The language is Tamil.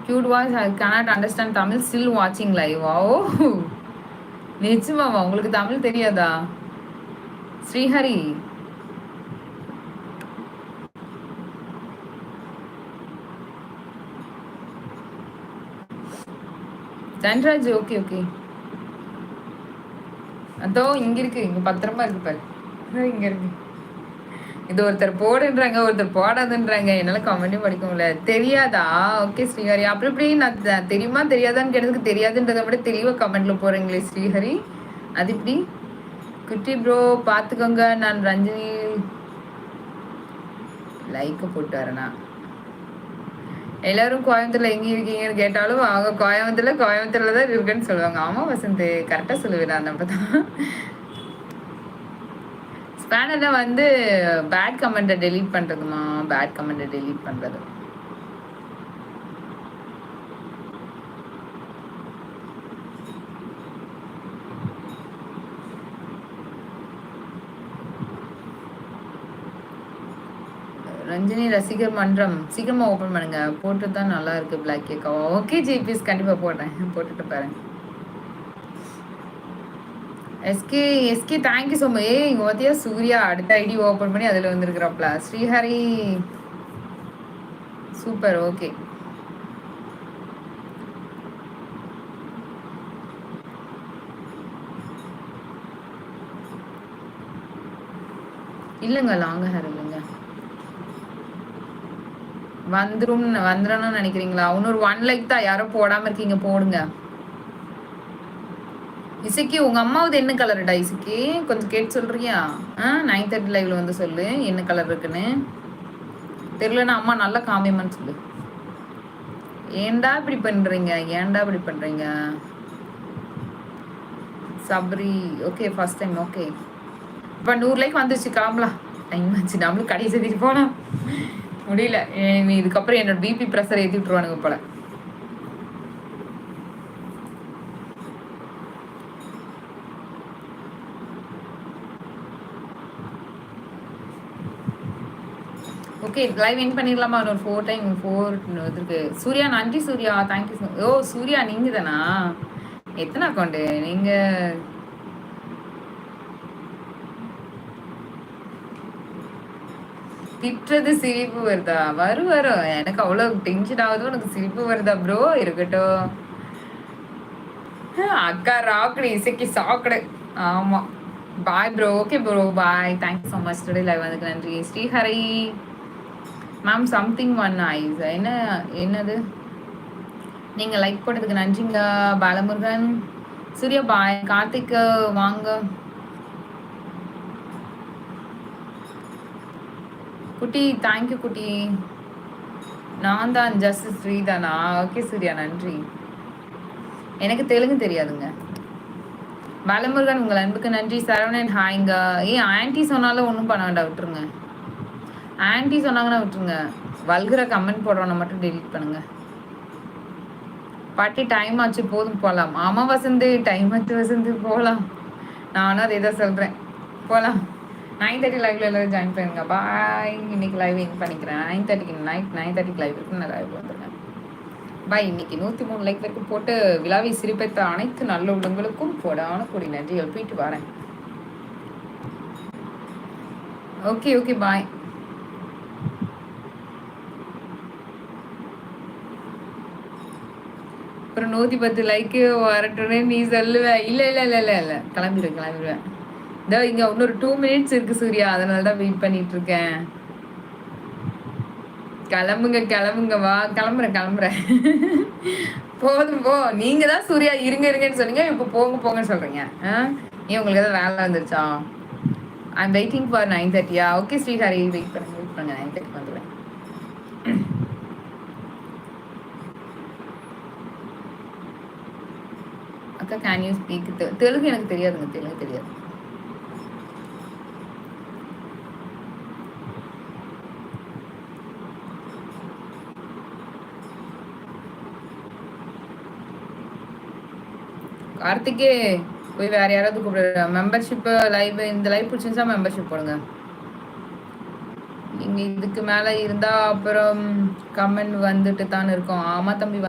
cute voice. I cannot understand Tamil. Still watching live. Oh, நிச்சயமாவா உங்களுக்கு தமிழ் தெரியாதா? Srihari Dhanraj okay okay. அதோ இங்க இருக்கு, இங்க பத்திரமா இருக்கு பாரு. இங்க இருக்கு. இது ஒருத்தர் போடுன்றாங்க, ஒருத்தர் போடாதுன்றாங்க. என்னால கமெண்டே படிக்க முடியல. தெரியாதா? ஓகே ஸ்ரீஹரி. அப்படி இப்படி நான் தெரியுமா தெரியாதான்னு கேட்டதுக்கு தெரியாதுன்றதை விட தெளிவா கமெண்ட்ல போறீங்களே ஸ்ரீஹரி. அது இப்படி குட்டி ப்ரோ பாத்துக்கோங்க. நான் ரஞ்சினி லைக் போட்டு வரேனா? எல்லாரும் கோயம்புத்தூர்ல எங்க இருக்கீங்கன்னு கேட்டாலும் அவங்க கோயம்புத்தூர்ல தான் இருக்குன்னு சொல்லுவாங்க. ஆமா வசந்த், கரெக்டா சொல்லுவேன். நான் அப்பதான் ஸ்பேனர்ல வந்து பேட் கமெண்ட்டை டெலீட் பண்றதுமா, பேட் கமெண்ட்டை டெலீட் பண்றது. ரஞ்சினி ரசிகர் மன்றம் சீக்கிரமா ஓபன் பண்ணுங்க. போட்டு தான் நல்லா இருக்கு பிளாக் கேக்கா. ஓகே ஜிபிஎஸ் கண்டிப்பா போடுறேன், போட்டுட்டு பாருங்க. SK SK thank you so much. இங்க பார்த்தியா சூர்யா அடுத்த ஐடி ஓப்பன் பண்ணி அதில் வந்துருக்குறாப்ல. Srihari super okay. இல்லைங்க லாங் ஹேர் இல்லைங்க. வந்துடணும்னு நினைக்கிறீங்களா? இன்னொரு 1 லைக் தான். யாரும் போடாம இருக்கீங்க, போடுங்க. இசைக்கு உங்க அம்மாவது என்ன கலர்டா இசைக்கு? கொஞ்சம் கேட்டு சொல்றியா? 9:30 லைவ்ல வந்து சொல்லு என்ன கலர் இருக்குன்னு. தெரியலன்னா அம்மா நல்லா காமியமான்னு சொல்லு. ஏன்டா இப்படி பண்றீங்க, ஏன்டா இப்படி பண்றீங்க? Sabari okay first time okay. இப்போ 100 லைக் வந்துச்சு, கிளம்பலாம். டைம் ஆச்சு, நம்மளும் கடைசி சதிக்கு போகலாம். முடியல, இதுக்கப்புறம் என்னோட பிபி ப்ரெஷர் ஏற்றி விட்டுருவானுங்க போல. ஓகே லைவ் என் பண்ணிடலாமா? ஒரு 4 இருக்கு. சூர்யா நன்றி சூர்யா, தேங்க்யூ. ஓ சூர்யா நீங்க தானா? எத்தனை அக்கௌண்ட் நீங்க? திட்டுறது சிரிப்பு வருதா? வரும். எனக்கு அவ்வளவு டென்ஷன் ஆகுது, உனக்கு சிரிப்பு வருதா ப்ரோ? இருக்கட்டும். அக்கா ராக்கடி இசைக்கு சாக்கடை. ஆமா bye bro. Okay bro bye. Thank you so much. Today live வந்ததுக்கு நன்றி. Srihari ma'am something one is என்னது? நீங்க லைக் போட்டதுக்கு நன்றிங்க. பாலமுருகன் சூர்யா பாய். கார்த்திக் வாங்க. குட்டி தேங்க்யூ குட்டி. நான் தான் ஜஸ்ட் ஸ்ரீதானா? ஓகே சூர்யா நன்றி. எனக்கு தெலுங்கு தெரியாதுங்க. பாலமுருகன் உங்கள் அன்புக்கு நன்றி. சரவணன் ஹாய்ங்க. ஏன் ஆன்டி சொன்னாலும் ஒன்றும் பண்ண வேண்டாம், விட்டுருங்க. ஆன்டி சொன்னாங்கன்னா விட்டுருங்க. வல்கர கமெண்ட் போடுறவனை மட்டும் டெலிட் பண்ணுங்க. பாட்டி டைம் ஆச்சு, போதும் போகலாம். ஆமா வசந்த் டைம் ஆச்சு வசந்த், போகலாம். நானும் அதே தான் சொல்கிறேன், போகலாம். 9:30 லைவ்ல எல்லாரும் ஜாயின் பண்ணுங்க. பாய். இன்னைக்கு லைவ் என் பண்ணிக்கிறேன். 9:30 நைட் 9:30 லைவ் இருக்கு. நான் லைவ் வந்துடுறேன். பாய். இன்னைக்கு 103 லைக் வரைக்கும் போட்டு விழாவை சிரிப்பைத்த அனைத்து நல்ல உள்ளங்களுக்கும் போடான கூடி நன்றி எழுப்பிட்டு வரேன். Okay okay bye. அப்புறம் 110 லைக்கு வரட்டுன்னு நீ சொல்லுவ. இல்ல கிளம்பிடுவேன். இதோ இங்க இன்னொரு 2 மினிட்ஸ் இருக்கு சூர்யா, அதனால தான் வெயிட் பண்ணிட்டு இருக்கேன். கிளம்புங்க வா. கிளம்புறேன். போதும் போ. நீங்க தான் சூர்யா இருங்கன்னு சொன்னீங்க, இப்போ போங்கன்னு சொல்றீங்க. ஏன் உங்களுக்கு ஏதாவது வேலை வந்துருச்சா? I'm waiting for 9:30. Okay Srihari wait பண்ணுங்க 9:30 வந்துடுவேன். அக்கா கேன் யூ ஸ்பீக் தெலுங்கு? எனக்கு தெரியாதுங்க, தெலுங்கு தெரியாது. கார்த்திகே போய் வேற யாராவது கூப்பிடுற. மெம்பர்ஷிப் லைவ், இந்த லைவ் பிடிச்சிருந்தா மெம்பர்ஷிப் போடுங்க. நீங்க இதுக்கு மேல இருந்தா அப்புறம் கமெண்ட் வந்துட்டு தான் இருக்கும். ஆமா தம்பி.